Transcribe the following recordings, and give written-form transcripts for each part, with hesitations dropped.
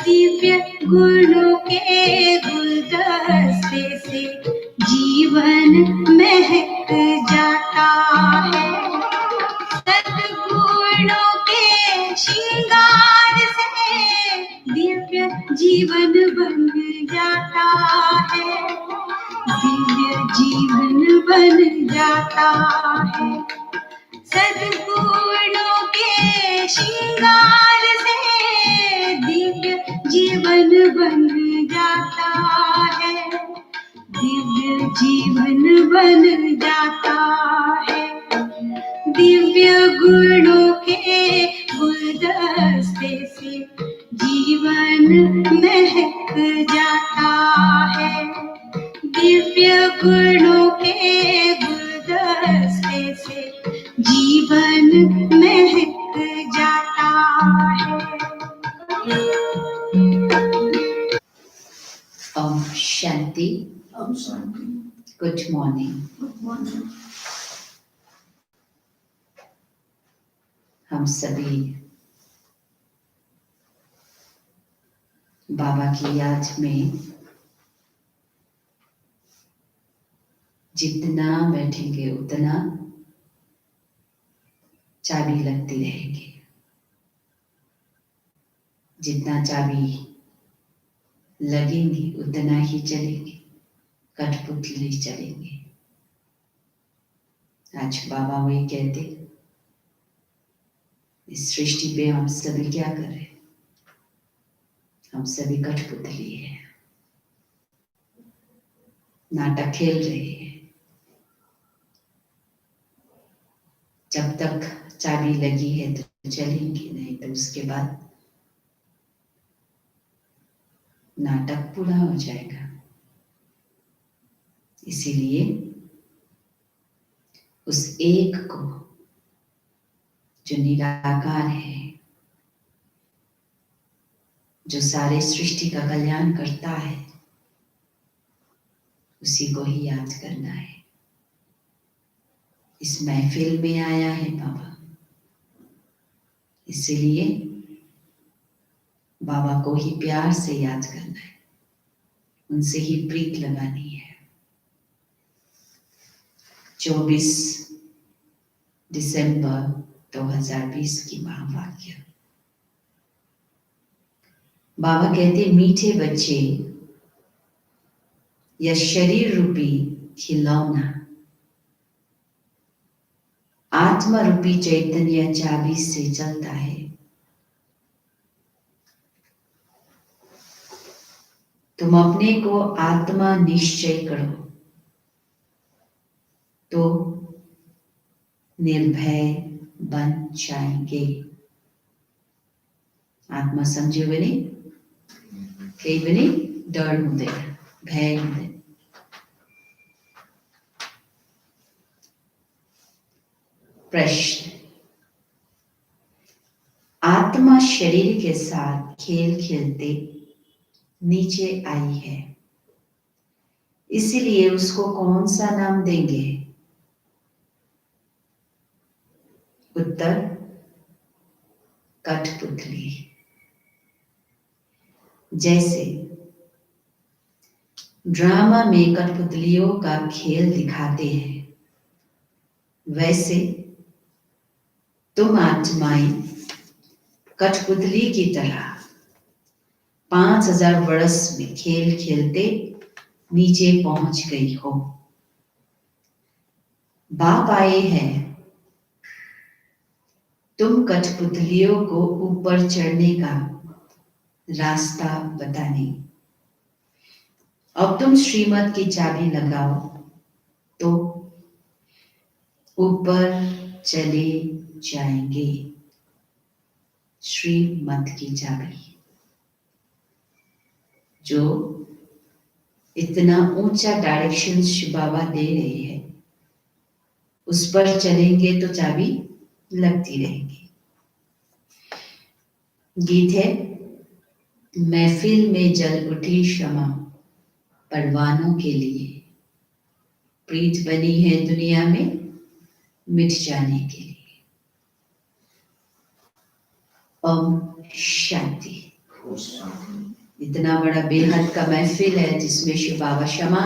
दिव्य गुणों के गुलदस्ते से जीवन महक जाता है। सद्गुणों के श्रृंगार से दिव्य जीवन बन जाता है। दिव्य जीवन बन जाता है। सद्गुणों के श्रृंगार से दिव्य जीवन बन जाता है। दिव्य जीवन बन जाता है। दिव्य गुणों के गुलदस्ते से जीवन महक जाता है। दिव्य गुणों के गुलदस्ते से जीवन महक जाता है। Om Shanti. Om Shanti. Good morning. Good morning. हम सभी बाबा की याद में जितना बैठेंगे उतना चाबी लगती रहेगी। जितना चाबी लगेंगे उतना ही चलेंगे, कठपुतली चलेंगे। आज बाबा वही कहते, इस सृष्टि पे हम सभी क्या कर रहे हैं? हम सभी कठपुतली है, नाटक खेल रहे हैं। जब तक चाबी लगी है तो चलेंगे, नहीं तो उसके बाद नाटक पूरा हो जाएगा। इसीलिए उस एक को जो निराकार है, जो सारे सृष्टि का कल्याण करता है, उसी को ही याद करना है। इस महफिल में आया है बाबा, इसीलिए बाबा को ही प्यार से याद करना है, उनसे ही प्रीत लगानी है। 24 दिसंबर 2020 की महावाक्य। बाबा कहते, मीठे बच्चे, यह शरीर रूपी खिलौना आत्मा रूपी चैतन्य चाबी से चलता है। तुम अपने को आत्मा निश्चय करो तो निर्भय बन जाएंगे। आत्मा समझे बने, कई बने डर हुँदैन, भय हुँदैन। प्रश्न, आत्मा शरीर के साथ खेल खेलते नीचे आई है, इसलिए उसको कौन सा नाम देंगे? उत्तर, कठपुतली। जैसे ड्रामा में कठपुतलियों का खेल दिखाते हैं, वैसे तुम आत्माएं कठपुतली की तरह 5000 वर्ष में खेल खेलते नीचे पहुंच गई हो। बाप आए हैं तुम कठपुतलियों को ऊपर चढ़ने का रास्ता बताने। अब तुम श्रीमत की चाबी लगाओ तो ऊपर चले जाएंगे। श्रीमत की चाबी जो इतना ऊंचा डायरेक्शन बाबा दे रहे हैं, उस पर चलेंगे तो चाबी लगती रहेगी। गीत है, महफिल में जल उठी शमा परवानों के लिए, प्रीत बनी है दुनिया में मिट जाने के लिए। ओम शांति। ओम शांति। इतना बड़ा बेहद का महफिल है जिसमें शिव बाबा क्षमा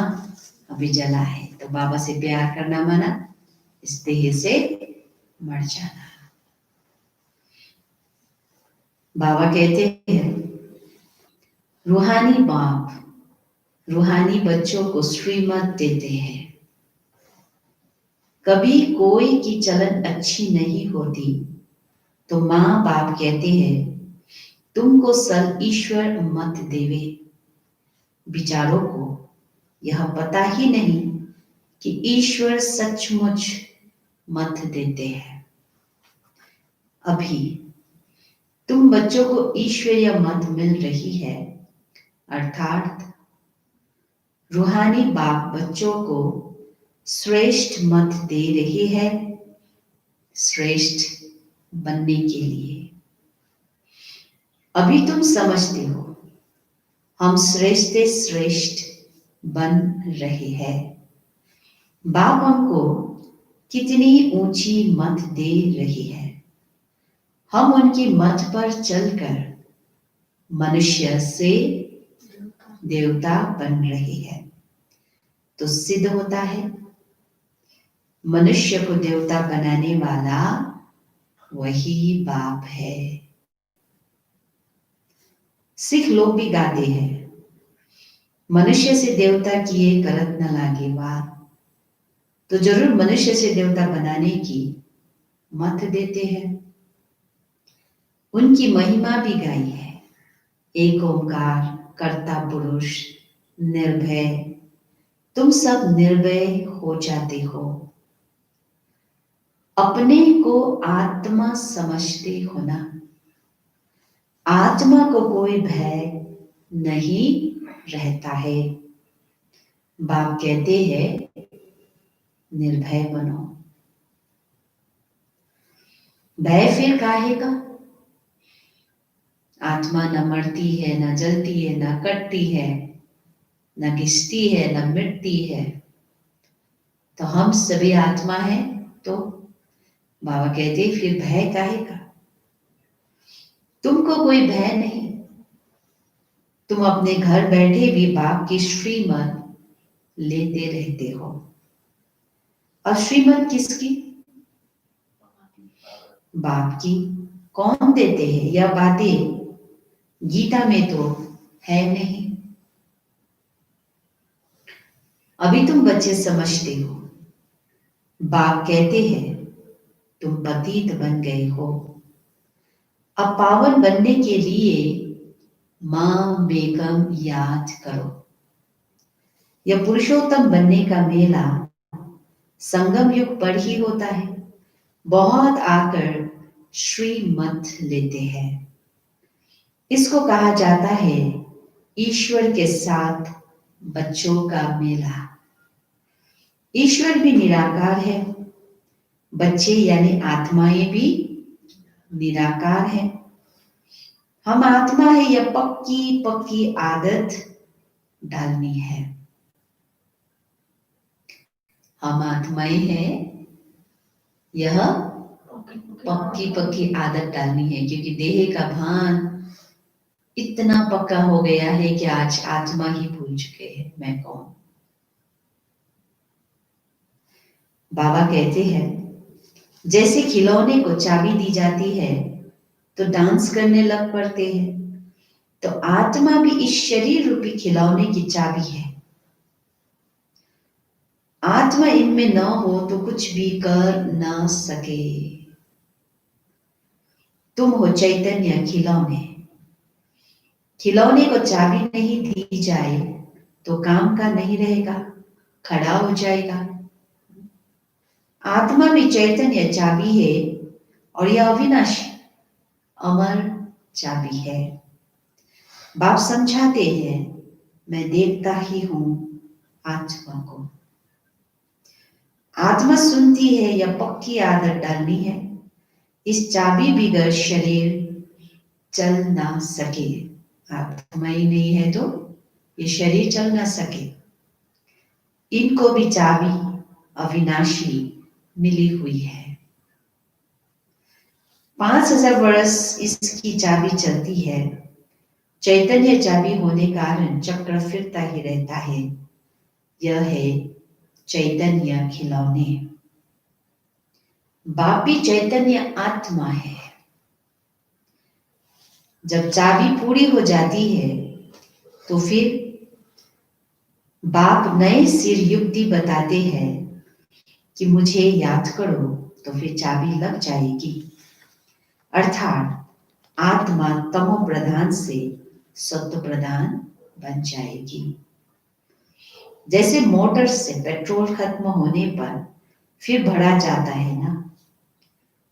अभी जला है, तो बाबा से प्यार करना माना इस देह से मर जाना। बाबा कहते हैं रूहानी बाप रूहानी बच्चों को श्रीमत देते हैं। कभी कोई की चलन अच्छी नहीं होती तो माँ बाप कहते हैं तुमको सल ईश्वर मत देवे। विचारों को यह पता ही नहीं कि ईश्वर सचमुच मत देते हैं। अभी तुम बच्चों को ईश्वरीय मत मिल रही है, अर्थात रूहानी बाप बच्चों को श्रेष्ठ मत दे रही है, श्रेष्ठ बनने के लिए। अभी तुम समझते हो हम श्रेष्ठ से श्रेष्ठ बन रहे हैं। बाप हमको कितनी ऊंची मत दे रही है। हम उनकी मत पर चलकर मनुष्य से देवता बन रहे हैं। तो सिद्ध होता है मनुष्य को देवता बनाने वाला वही बाप है। सिख लोग भी गाते हैं मनुष्य से देवता किए करत न लागे वार। तो जरूर मनुष्य से देवता बनाने की मत देते हैं। उनकी महिमा भी गाई है। एक ओंकार कर्ता पुरुष निर्भय, तुम सब निर्भय हो जाते हो। अपने को आत्मा समझते हो ना। आत्मा को कोई भय नहीं रहता है। बाप कहते हैं निर्भय बनो। भय फिर काहे का? आत्मा न मरती है, न जलती है, न कटती है, न घिसती है, न मिटती है। तो हम सभी आत्मा है। तो बाबा कहते फिर भय काहे का? तुमको कोई भय नहीं। तुम अपने घर बैठे भी बाप की श्रीमत लेते रहते हो। और श्रीमत किसकी? बाप की। कौन देते हैं? यह बातें गीता में तो है नहीं। अभी तुम बच्चे समझते हो। बाप कहते हैं तुम पतित बन गए हो। अब पावन बनने के लिए मां बेगम याद करो। यह पुरुषोत्तम बनने का मेला संगम युग पर ही होता है। बहुत आकर श्रीमत लेते हैं। इसको कहा जाता है ईश्वर के साथ बच्चों का मेला। ईश्वर भी निराकार है, बच्चे यानी आत्माएं भी निराकार है। हम आत्मा है, यह पक्की पक्की आदत डालनी है। हम आत्माएं हैं, यह पक्की पक्की आदत डालनी है। क्योंकि देह का भान इतना पक्का हो गया है कि आज आत्मा ही भूल चुके हैं मैं कौन। बाबा कहते हैं जैसे खिलौने को चाबी दी जाती है तो डांस करने लग पड़ते हैं, तो आत्मा भी इस शरीर रूपी खिलौने की चाबी है। आत्मा इनमें न हो तो कुछ भी कर न सके। तुम हो चैतन्य खिलौने। खिलौने को चाबी नहीं दी जाए तो काम का नहीं रहेगा, खड़ा हो जाएगा। आत्मा भी चैतन्य चाबी है और यह अविनाशी अमर चाबी है। बाप समझाते हैं मैं देखता ही हूं आत्मा को। आत्मा सुनती है या पक्की आदत डालनी है। इस चाबी बिगर शरीर चल ना सके। आत्मा ही नहीं है तो ये शरीर चल ना सके। इनको भी चाबी अविनाशी मिली हुई है। 5000 वर्ष इसकी चाबी चलती है चैतन्य चाबी होने कारण चक्र फिरता ही रहता है। यह है चैतन्य खिलौने। बाप भी चैतन्य आत्मा है। जब चाबी पूरी हो जाती है तो फिर बाप नए सिर युक्ति बताते हैं कि मुझे याद करो, तो फिर चाबी लग जाएगी। अर्थात आत्मा तमो प्रधान से सत्व प्रधान बन जाएगी। जैसे मोटर से पेट्रोल खत्म होने पर फिर भरा जाता है ना।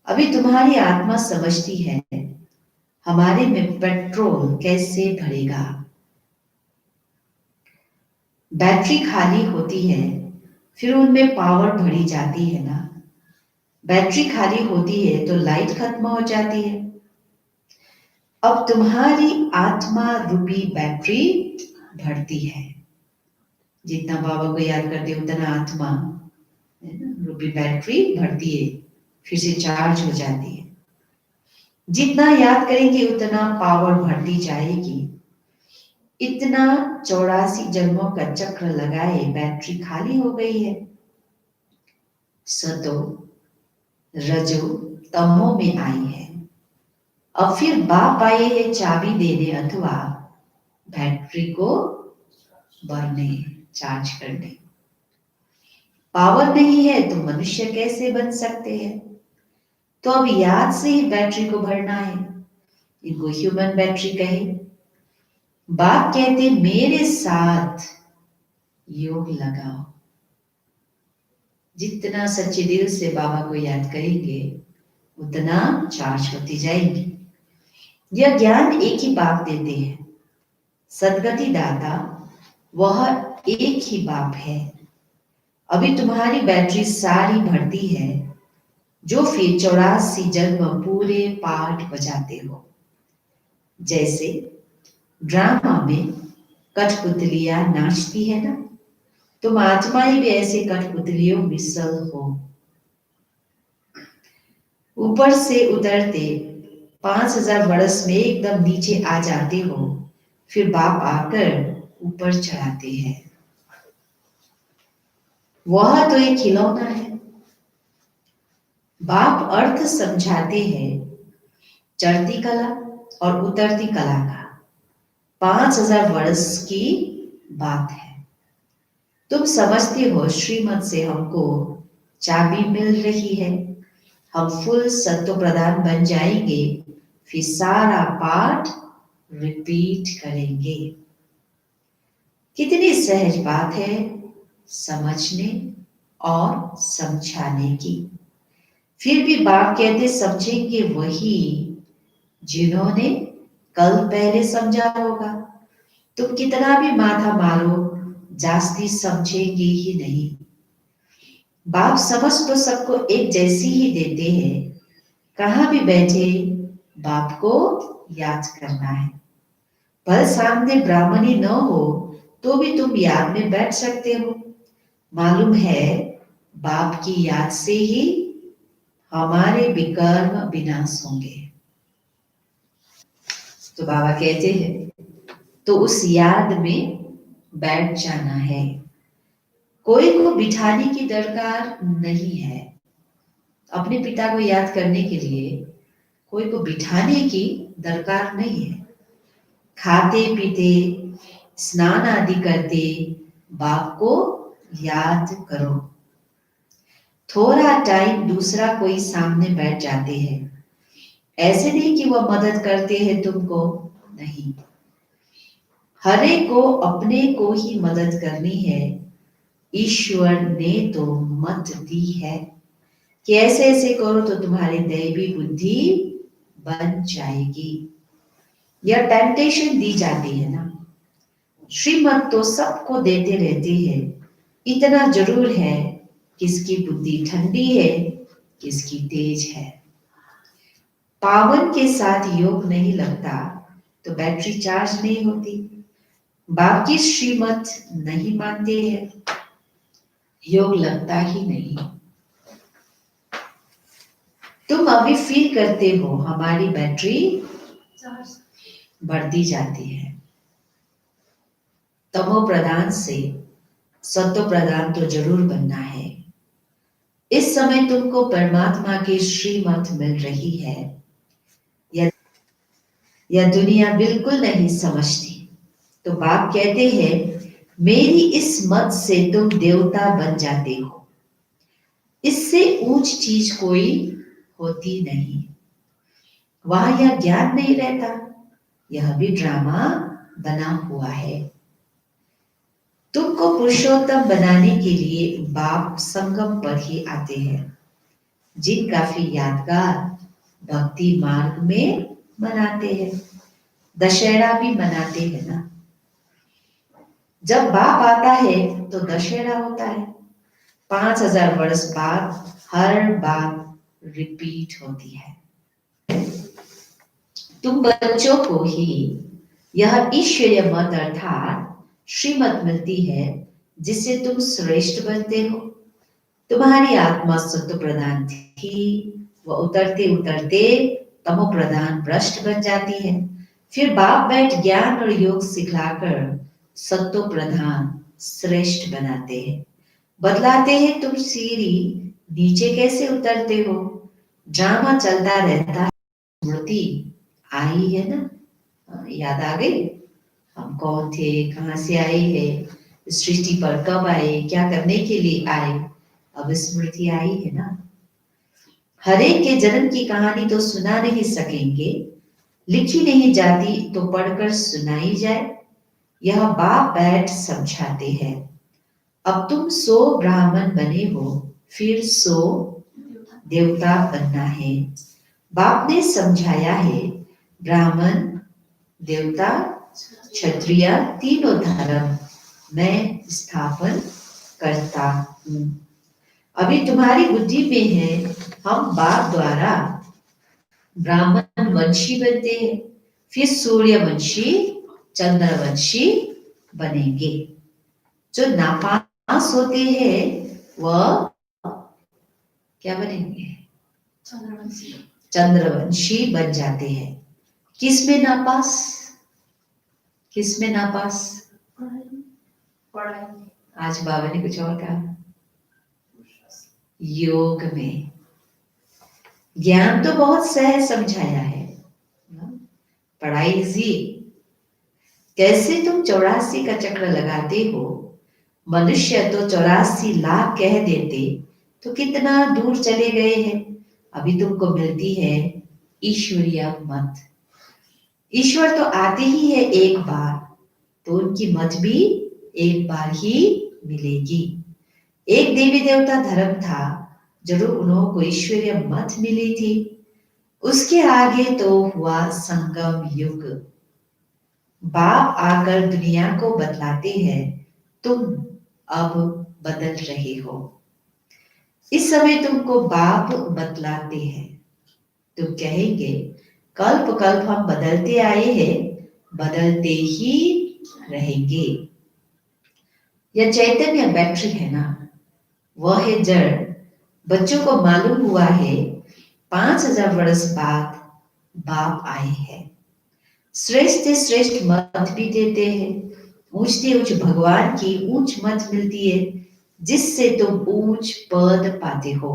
अभी तुम्हारी आत्मा समझती है हमारे में पेट्रोल कैसे भरेगा। बैटरी खाली होती है, फिर उनमें पावर भरी जाती है ना। बैटरी खाली होती है तो लाइट खत्म हो जाती है। अब तुम्हारी आत्मा रूपी बैटरी भरती है। जितना बाबा को याद करते उतना आत्मा रूपी बैटरी भरती है, फिर से चार्ज हो जाती है। जितना याद करेंगे उतना पावर बढ़ती जाएगी। इतना 84 जन्मों का चक्र लगाए बैटरी खाली हो गई है। सतो रजो तमो में आई है। अब फिर बाप आए हैं चाबी देने अथवा बैटरी को भरने, चार्ज करने। पावर नहीं है तो मनुष्य कैसे बन सकते हैं? तो अब याद से ही बैटरी को भरना है। इनको ह्यूमन बैटरी कहे। बाप कहते मेरे साथ योग लगाओ। जितना सच्चे दिल से बाबा को याद करेंगे उतना चार्ज होती जाएगी। यह ज्ञान एक ही बाप देते हैं। सदगति दाता वह एक ही बाप है। अभी तुम्हारी बैटरी सारी भरती है, जो फिर 84 जन्म पूरे पाठ बजाते हो। जैसे ड्रामा में कठपुतलियां नाचती है ना, तुम आत्माएं भी ऐसे कठपुतलियों मिसल हो। ऊपर से उतरते 5000 वर्ष में एकदम नीचे आ जाते हो, फिर बाप आकर ऊपर चढ़ाते हैं। वह तो एक खिलौना है। बाप अर्थ समझाते हैं चढ़ती कला और उतरती कला का। 5000 वर्ष की बात है। तुम समझते हो श्रीमत से हमको चाबी मिल रही है, हम फुल सत्व प्रधान बन जाएंगे, फिर सारा पाठ रिपीट करेंगे। कितनी सहज बात है समझने और समझाने की। फिर भी बाप कहते समझेंगे वही जिन्होंने कल पहले समझा होगा। तुम कितना भी माथा मारो जास्ती समझेंगे ही नहीं। बाप समझ तो सबको एक जैसी ही देते हैं। कहाँ भी बैठे बाप को याद करना है। भले सामने ब्राह्मणी न हो तो भी तुम याद में बैठ सकते हो। मालूम है बाप की याद से ही हमारे विकर्म विनाश होंगे। तो बाबा कहते हैं तो उस याद में बैठ जाना है। कोई को बिठाने की दरकार नहीं है। अपने पिता को याद करने के लिए कोई को बिठाने की दरकार नहीं है। खाते पीते स्नान आदि करते बाप को याद करो। थोड़ा टाइम दूसरा कोई सामने बैठ जाते हैं। ऐसे नहीं कि वह मदद करते हैं तुमको, नहीं। हर एक को अपने को ही मदद करनी है। ईश्वर ने तो मत दी है कि ऐसे ऐसे करो तो तुम्हारी दैवी बुद्धि बन जाएगी। यह टेम्पटेशन दी जाती है ना। श्रीमत तो सबको देते रहते हैं। इतना जरूर है किसकी बुद्धि ठंडी है, किसकी तेज है। पावन के साथ योग नहीं लगता तो बैटरी चार्ज नहीं होती। बाकी श्रीमत नहीं मानते हैं, योग लगता ही नहीं। तुम अभी फील करते हो हमारी बैटरी बढ़ती जाती है। तमो प्रधान से सत्व प्रधान तो जरूर बनना है। इस समय तुमको परमात्मा की श्रीमत मिल रही है। यह दुनिया बिल्कुल नहीं समझती। तो बाप कहते हैं मेरी इस मत से तुम देवता बन जाते हो। इससे ऊंच चीज कोई होती नहीं। वहां यह ज्ञान नहीं रहता, यह भी ड्रामा बना हुआ है। तुमको पुरुषोत्तम बनाने के लिए बाप संगम पर ही आते हैं, जिन काफी यादगार भक्ति मार्ग में मनाते हैं। दशहरा भी मनाते हैं ना। जब बाप आता है तो दशहरा होता है। 5000 वर्ष बाद हर बात रिपीट होती है। तुम बच्चों को ही यह ईश्वरीय मत अर्थात श्रीमत मिलती है, जिससे तुम श्रेष्ठ बनते हो। तुम्हारी आत्मा सत्व प्रधान थी, वह उतरते उतरते तमो प्रधान भ्रष्ट बन जाती है। फिर बाप बैठ ज्ञान और योग सिखलाकर सत्व प्रधान श्रेष्ठ बनाते हैं। बतलाते हैं तुम सीढ़ी नीचे कैसे उतरते हो। ड्रामा चलता रहता है। स्मृति आई है ना, याद आ गई हम कौन थे, कहाँ से आए हैं, सृष्टि पर कब आए, क्या करने के लिए आए। अब स्मृति आई है ना। हरेक के जन्म की कहानी तो सुना नहीं सकेंगे, लिखी नहीं जाती तो पढ़कर सुनाई जाए। यह बाप बैठ समझाते हैं। अब तुम 100 ब्राह्मण बने हो, फिर 100 देवता बनना है। बाप ने समझाया है ब्राह्मण देवता क्षत्रिय तीनों धर्म मैं स्थापन करता हूं। अभी तुम्हारी बुद्धि में है हम बाप द्वारा ब्राह्मण वंशी बनते हैं, फिर सूर्यवंशी चंद्रवंशी बनेंगे। जो नापास होते हैं वह क्या बनेंगे, चंद्रवंशी बन जाते हैं। किस में नापास, किस में नापास, आज बाबा ने कुछ और कहा, योग में। ज्ञान तो बहुत सहज समझाया है, पढ़ाई इजी। कैसे तुम 84 का चक्र लगाते हो, मनुष्य तो 84 लाख कह देते तो कितना दूर चले गए हैं। अभी तुमको मिलती है ईश्वरीय मत। ईश्वर तो आते ही है एक बार, तो उनकी मत भी एक बार ही मिलेगी। एक देवी देवता धर्म था, जरूर उन्हों को ईश्वरीय मत मिली थी। उसके आगे तो हुआ संगम युग। बाप आकर दुनिया को बतलाते हैं तुम अब बदल रहे हो। इस समय तुमको बाप बतलाते हैं। तुम कहेंगे कल्प कल्प हम बदलते आए हैं, बदलते ही रहेंगे। यह चैतन्य बैटरी है ना, वह है जड़। बच्चों को मालूम हुआ है 5000 वर्ष बाद बाप आए हैं। श्रेष्ठ से श्रेष्ठ मत भी देते हैं। ऊंचते ऊंच भगवान की ऊंच मत मिलती है, जिससे तुम ऊंच पद पाते हो।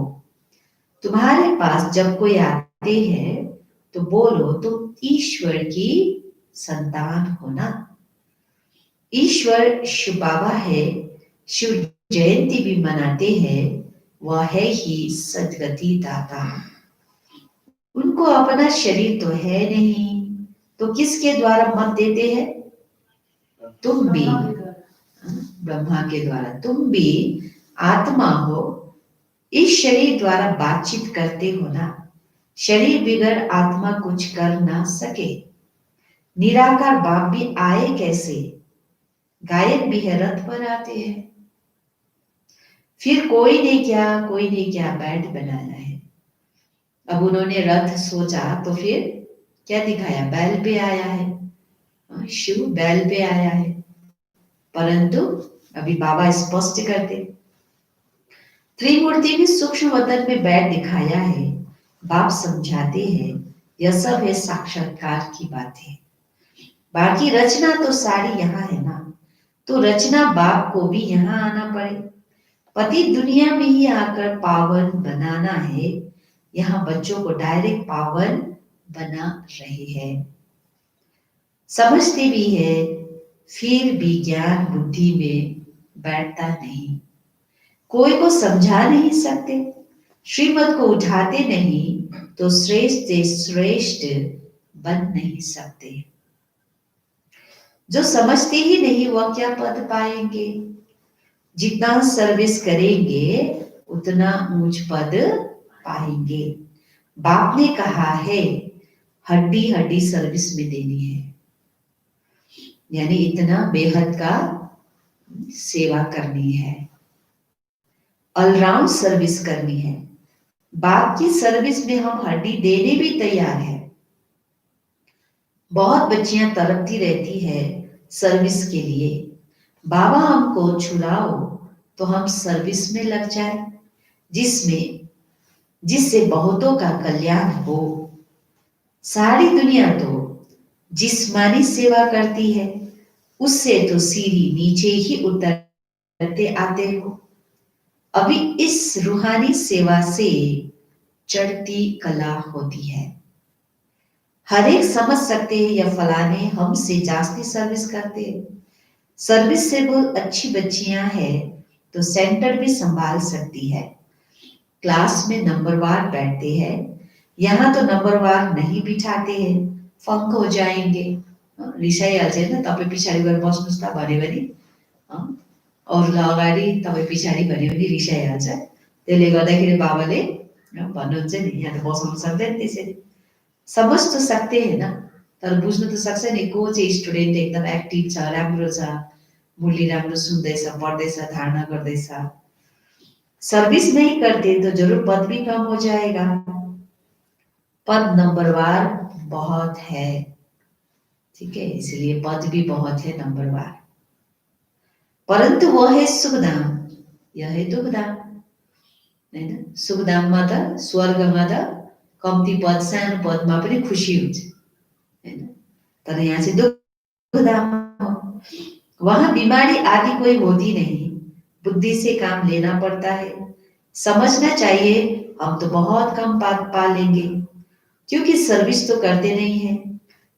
तुम्हारे पास जब कोई आते हैं तो बोलो तुम ईश्वर की संतान हो ना। ईश्वर शिव बाबा है, शिव जयंती भी मनाते हैं। वह है ही सदगति दाता। उनको अपना शरीर तो है नहीं, तो किसके द्वारा मत देते हैं, तुम भी ब्रह्मा के द्वारा। तुम भी आत्मा हो, इस शरीर द्वारा बातचीत करते हो ना। शरीर बिगर आत्मा कुछ कर ना सके। निराकार बाप भी आए कैसे, गायक भी है रथ पर आते हैं। फिर कोई ने क्या बैठ बनाया है। अब उन्होंने रथ सोचा तो फिर क्या दिखाया, बैल पे आया है। शिव बैल पे आया है, परंतु अभी बाबा स्पष्ट करते त्रिमूर्ति भी सूक्ष्म वतन में बैठ दिखाया है। बाप समझाते हैं यह सब है साक्षात्कार की बातें। बाकी रचना तो सारी यहाँ है ना, तो रचना बाप को भी यहाँ आना पड़े। पति दुनिया में ही आकर पावन बनाना है, यहाँ बच्चों को डायरेक्ट पावन बना रहे हैं। समझते भी है, फिर भी ज्ञान बुद्धि में बैठता नहीं। कोई को समझा नहीं सकते, श्रीमत को उठाते नहीं, तो श्रेष्ठ से श्रेष्ठ बन नहीं सकते। जो समझते ही नहीं वह क्या पद पाएंगे। जितना सर्विस करेंगे उतना ऊंच पद पाएंगे। बाप ने कहा है हड्डी हड्डी सर्विस में देनी है, यानी इतना बेहद का सेवा करनी है, ऑलराउंड सर्विस करनी है। बाप की सर्विस में हम हड्डी देने भी तैयार है। बहुत बच्चियां तड़पती रहती है सर्विस के लिए, बाबा हमको छुड़ाओ तो हम सर्विस में लग जाए, जिससे बहुतों का कल्याण हो। सारी दुनिया तो जिस्मानी सेवा करती है, उससे तो सीढ़ी नीचे ही उतरते आते हो। अभी इस रूहानी सेवा से चढ़ती कला होती है। हर एक समझ सकते हैं या फलाने हमसे जास्ती सर्विस करते हैं। सर्विस से वो अच्छी बच्चियां हैं तो सेंटर भी संभाल सकती है। क्लास में नंबरवार बैठते हैं, यहाँ तो नंबरवार नहीं बिठाते हैं, फंक हो जाएंगे, रिसाइहाल्छ होइन। तपाईँ पछाडि गएर बस्नुहोस् त भन्यो भने, अरूलाई अगाडि तपाईँ पछाडि भन्यो भने रिसाइहाल्छ। त्यसले गर्दाखेरि बाबाले भन्नुहुन्छ नि, यहाँ त बसाउनु सक्दैन त्यसरी। समझ तो सकते हैं ना, तर बुझ्नु त सक्छ नि को चाहिँ स्टुडेन्ट एकदम एक्टिभ छ, राम्रो छ, मुरली राम्रो सुन्दैछ, पढ्दैछ, धारणा गर्दैछ। सर्विस नहीं करते तो जरूर पद भी कम हो जाएगा। पद नंबरवार बहुत है, ठीक है, इसलिए पद भी बहुत है नंबरवार, परंतु वह है सुखधाम, यह है दुखधाम हैन। सुखधाममा त स्वर्गमा त कम्ती पद सानो पदमा पनि खुसी हुन्छ हैन, तर यहाँ चाहिँ दुखधाम हो। वहां बीमारी आदि कोई होती नहीं, बुद्धि से काम लेना पड़ता है। समझना चाहिए हम तो बहुत कम पा लेंगे, क्योंकि सर्विस तो करते नहीं है।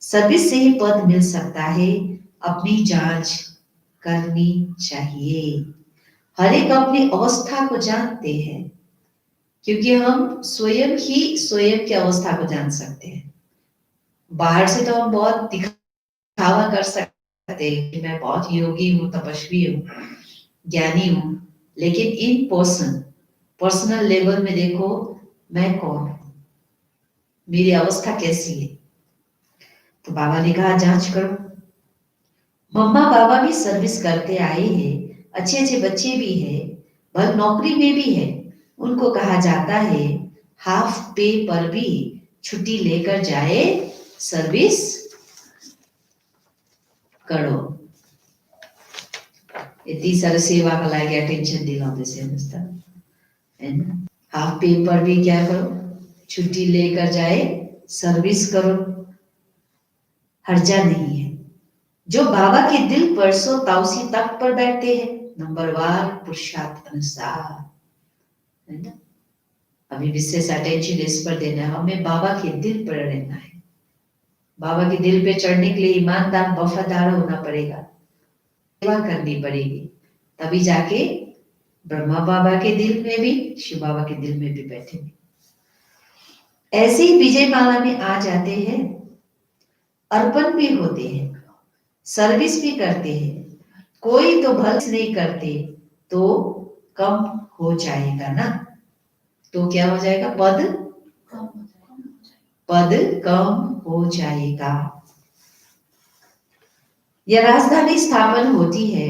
सर्विस से ही पद मिल सकता है, अपनी जांच करनी चाहिए। हर एक अपनी अवस्था को जानते हैं, क्योंकि हम स्वयं ही स्वयं की अवस्था को जान सकते हैं। बाहर से तो हम बहुत दिखावा कर सकते हैं कि मैं बहुत योगी हूँ, तपस्वी हूँ, ज्ञानी हूँ, लेकिन इन पर्सनल लेवल में देखो मैं कौन हूँ, मेरी अवस्था कैसी है। तो बाबा ने कहा जांच करो। मम्मा बाबा भी सर्विस करते आए हैं, अच्छे अच्छे बच्चे भी हैं, भले नौकरी में भी है। उनको कहा जाता है हाफ पे पर भी छुट्टी लेकर जाए, सर्विस करो। यति साह्रो सेवाको लागि एटेन्सन दिलाउँदैछ हेर्नुहोस् त हैन। हाफ पे पर भी क्या करो, छुट्टी लेकर जाए, सर्विस करो, हर्जा नहीं है। जो बाबा के दिल पर सो ताउसी तख्त पर बैठते हैं, नंबरवार पुरुषार्थ अनुसार है ना। अभी विशेष अटेंशन इस पर देना है, हमें बाबा के दिल पर रहना है। बाबा के दिल पे चढ़ने के लिए ईमानदार वफादार होना पड़ेगा, सेवा करनी पड़ेगी, तभी जाके ब्रह्मा बाबा के दिल में भी, शिव बाबा के दिल में भी बैठेंगे। ऐसे ही विजय माला में आ जाते हैं, अर्पण भी होते हैं, सर्विस भी करते हैं। कोई तो भल नहीं करते तो कम हो जाएगा ना, तो क्या हो जाएगा, पद कम हो जाएगा। यह राजधानी स्थापन होती है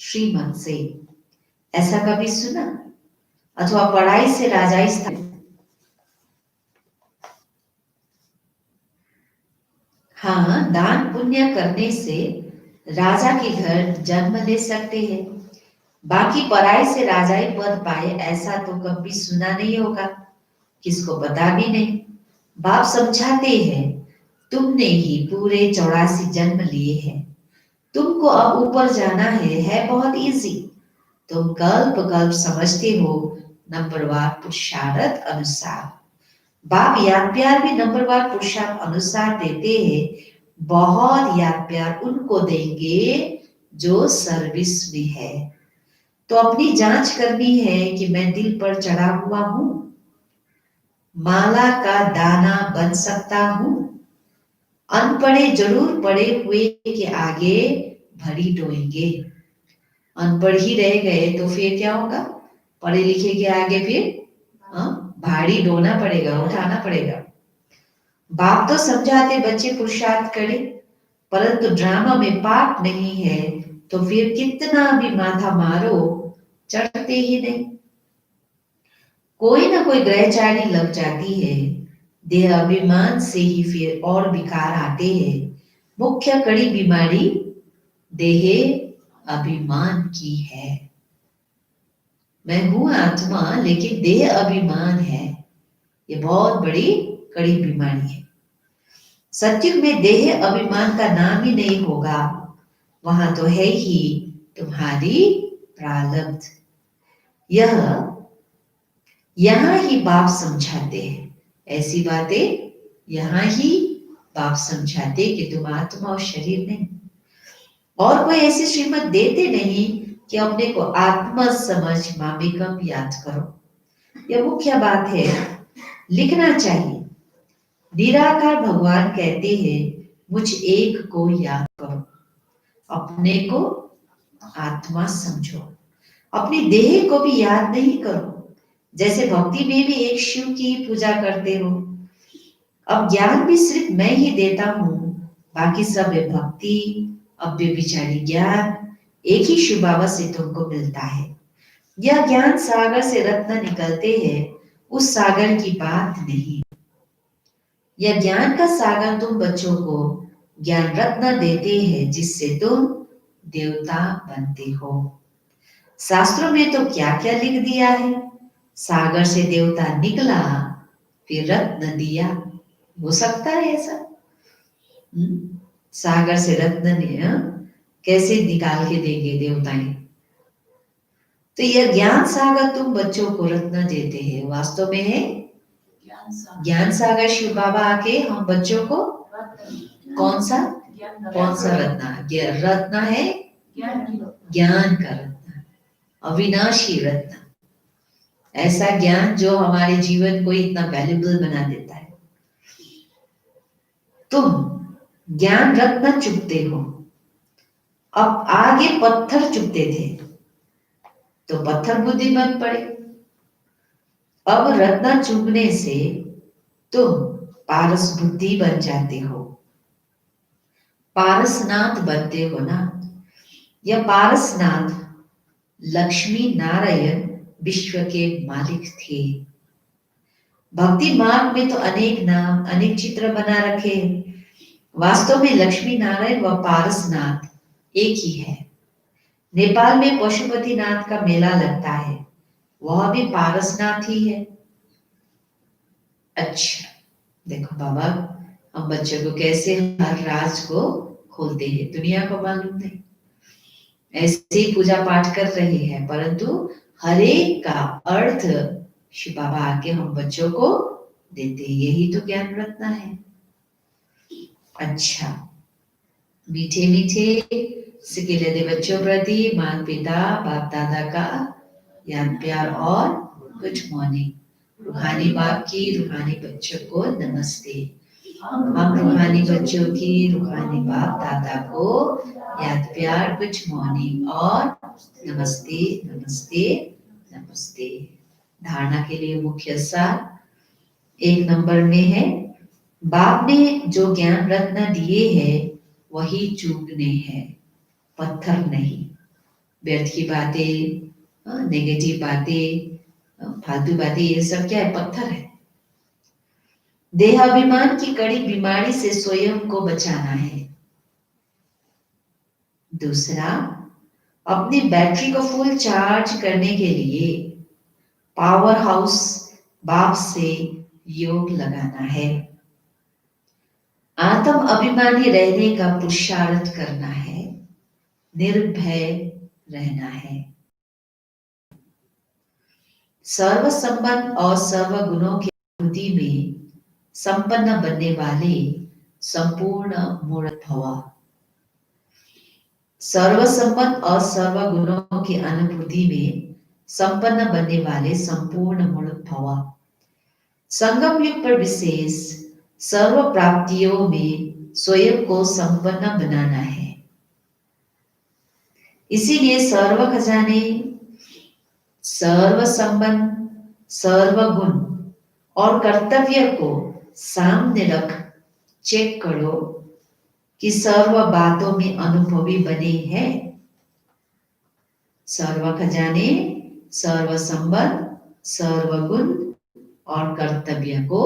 श्रीमत से, ऐसा कभी सुना? अथवा पढ़ाई से राजाई स्थापन? हाँ, दान पुण्य करने से राजा के घर जन्म ले सकते हैं, बाकी पढ़ाई से राजाई पद पाए ऐसा तो कभी सुना नहीं होगा, किसको पता भी नहीं। बाप समझाते हैं तुमने ही पूरे 84 जन्म लिए हैं। तुमको अब ऊपर जाना है बहुत इजी। तुम कल्प कल्प समझते हो नंबरवार पुरुषार्थ अनुसार। बाप याद प्यार भी नंबरवार पुरुषार्थ अनुसार देते हैं। बहुत याद प्यार उनको देंगे जो सर्विस में है। तो अपनी जांच करनी है कि मैं दिल पर चढ़ा हुआ हूं, माला का दाना बन सकता हूं। अनपढ़े जरूर पढ़े हुए के आगे भरी ढोएंगे। अनपढ़ ही रह गए तो फिर क्या होगा? पढ़े लिखे के आगे फिर भारी ढोना पड़ेगा, उठाना पड़ेगा। बाप तो समझाते बच्चे पुरुषार्थ करें, परंतु ड्रामा में पार्ट नहीं है तो फिर कितना भी माथा मारो चढ़ते ही नहीं। कोई ना कोई ग्रहचारी लग जाती है। देह अभिमान से ही फिर और विकार आते हैं। मुख्य कड़ी बीमारी देह अभिमान की है। मैं हूं आत्मा लेकिन देह अभिमान है। ये बहुत बड़ी कड़ी बीमारी है। सत्युग में देह अभिमान का नाम ही नहीं होगा। वहां तो है ही तुम्हारी प्रारब्ध। यहां ही बाप समझाते हैं ऐसी बातें। यहां ही बाप समझाते कि तुम आत्मा और शरीर नहीं। और कोई ऐसी श्रीमत देते नहीं कि अपने को आत्मा समझ मामिकम याद करो। यह मुख्य बात है, लिखना चाहिए। निराकार भगवान कहते हैं मुझ एक को याद करो। अपने को आत्मा समझो। अपनी देह को भी याद नहीं करो। जैसे भक्ति में भी एक शिव की पूजा करते हो। अब ज्ञान भी सिर्फ मैं ही देता हूं, बाकी सब है भक्ति, अव्यभिचारी ज्ञान। एक ही शिव बाबा से तुमको मिलता है। यह ज्ञान सागर से रत्न निकलते हैं, उस सागर की बात नहीं। यह ज्ञान का सागर तुम बच्चों को ज्ञान रत्न देते हैं जिससे तुम देवता बनते हो। शास्त्रों में तो क्या क्या लिख दिया है। सागर से देवता निकला फिर रत्न दिया। हो सकता है ऐसा? सागर से रत्न ने कैसे निकाल के देंगे देवताएं? तो यह ज्ञान सागर तुम बच्चों को रत्न देते हैं, वास्तव में है ज्ञान सागर। शिव बाबा आके हम बच्चों को कौन सा रत्न? रत्न है ज्ञान का रत्न, अविनाशी रत्न। ऐसा ज्ञान जो हमारे जीवन को इतना वैल्यूबल बना देता है। तुम ज्ञान रत्न चुपते हो। अब आगे पत्थर चुपते थे तो पत्थर बुद्धिमान पड़े। अब रत्न चुभने से तुम पारस बुद्धि बन जाते हो, पारसनाथ बनते हो ना। यह पारसनाथ लक्ष्मी नारायण विश्व के मालिक थे। भक्ति मार्ग में तो अनेक नाम अनेक चित्र बना रखे। वास्तव में लक्ष्मी नारायण व पारसनाथ एक ही है। नेपाल में पशुपतिनाथ का मेला लगता है, वह भी पारसनाथ ही है। अच्छा देखो बाबा, हम बच्चों को कैसे हर राज को खोलते हैं, दुनिया को मालूम नहीं। ऐसे ही पूजा पाठ कर रहे हैं, परंतु हर एक का अर्थ शिव बाबा आके हम बच्चों को देते हैं। यही तो ज्ञान रत्न है। अच्छा, मीठे मीठे सिकिले दे बच्चों प्रति माता पिता बाप दादा का याद प्यार और गुड मॉर्निंग। रूहानी बाप की रूहानी बच्चों को नमस्ते। हम रूहानी बच्चों की रूहानी बाप दादा को याद प्यार गुड मॉर्निंग और नमस्ते नमस्ते नमस्ते। धारणा के लिए मुख्य सार 1 नंबर में है, बाप ने जो ज्ञान रत्न दिए हैं वही चूकने हैं, पत्थर नहीं। व्यर्थ की बातें, नेगेटिव बातें, फालतू बातें, ये सब क्या है? पत्थर है। देहाभिमान की कड़ी बीमारी से स्वयं को बचाना है। दूसरा, अपनी बैटरी को फुल चार्ज करने के लिए पावर हाउस बाप से योग लगाना है। आत्म अभिमानी रहने का पुरुषार्थ करना है, निर्भय रहना है। सर्व संबंध और सर्व गुणों की अनुभूति में संपन्न बनने वाले संपूर्ण मूर्त भव। सर्व संबंध और सर्व गुणों की अनुभूति में संपन्न बनने वाले संपूर्ण मूर्त भव। संगम युग पर विशेष सर्व प्राप्तियों में स्वयं को संपन्न बनाना है। इसीलिए सर्व खजाने, सर्व संबंध, सर्व गुण और कर्तव्य को सामने रख चेक करो कि सर्व बातों में अनुभवी बने हैं। सर्व खजाने, सर्व संबंध, सर्व गुण और कर्तव्य को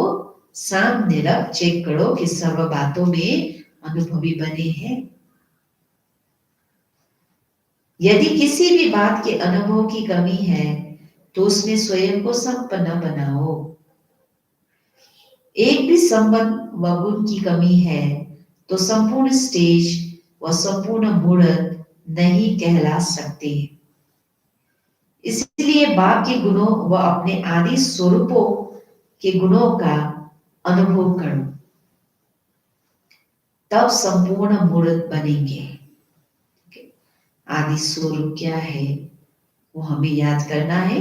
सामने रख चेक करो कि सर्व बातों में अनुभवी बने हैं। यदि किसी भी बात के अनुभव की कमी है तो उसमें स्वयं को संपन्न बनाओ। एक भी संबंध व गुण की कमी है तो संपूर्ण स्टेज व संपूर्ण मूर्त नहीं कहला सकते। इसलिए बाप के गुणों व अपने आदि स्वरूपों के गुणों का अनुभव करो, तब संपूर्ण मूर्त बनेंगे। आदि स्वरूप क्या है वो हमें याद करना है।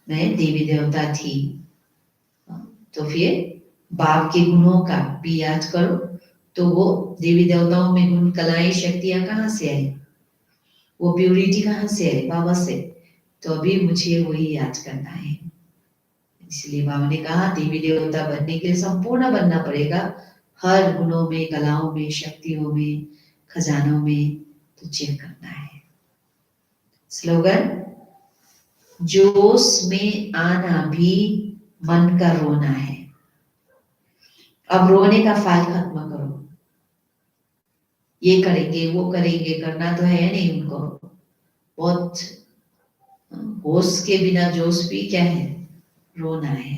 मैं देवी देवता थी, तो फिर बाप के गुणों का भी याद करो। तो वो देवी देवताओं में गुण, कलाएं, शक्तियां कहाँ से आई, वो प्योरिटी कहाँ से आई? बाबा से। तो अभी मुझे वही याद करना है। इसलिए बाबा ने कहा देवी देवता बनने के लिए संपूर्ण बनना पड़ेगा, हर गुणों में, कलाओं में, शक्तियों में, खजानों में। तो चेक करना है। स्लोगन, जोश में आना भी मन का रोना है। अब रोने का फाल खत्म करो। ये करेंगे, वो करेंगे, करना तो है नहीं उनको। बहुत होश के बिना जोश भी क्या है? रोना है।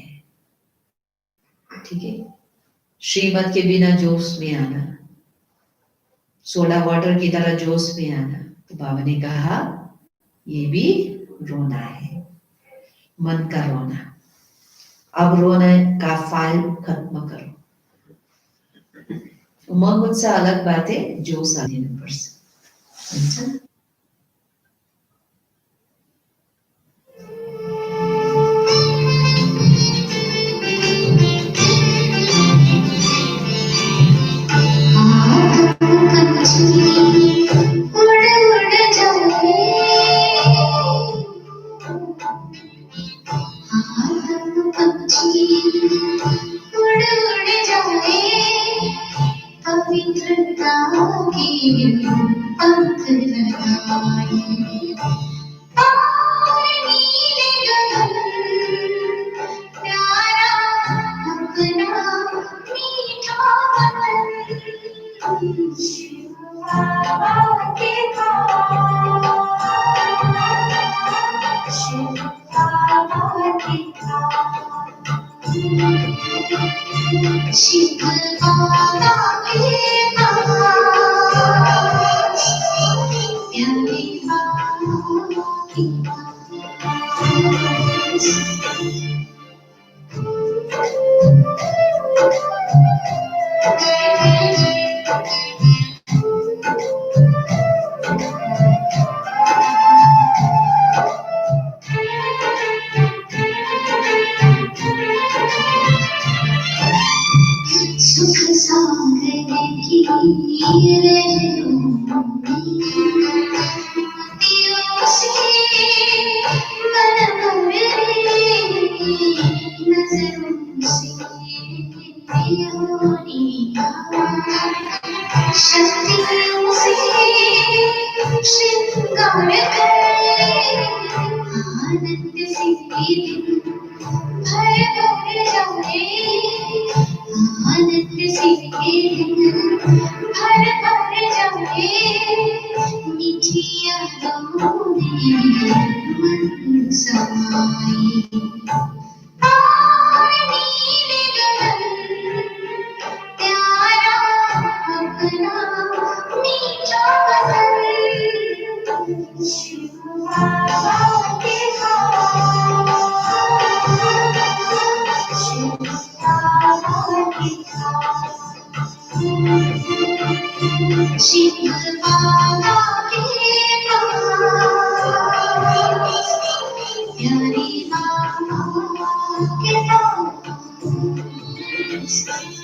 ठीक है, श्रीमत के बिना जोश में आना, सोडा वाटर की तरह जोश में आना। तो बाबा ने कहा ये भी रोना है, मन का रोना। अब रोने का फाल खत्म करो। उमंग उत्साह अलग बात है, जोश आने पर से। शिव बाबा के हाथ, शिव बाबा के हाथ, शिव बाबा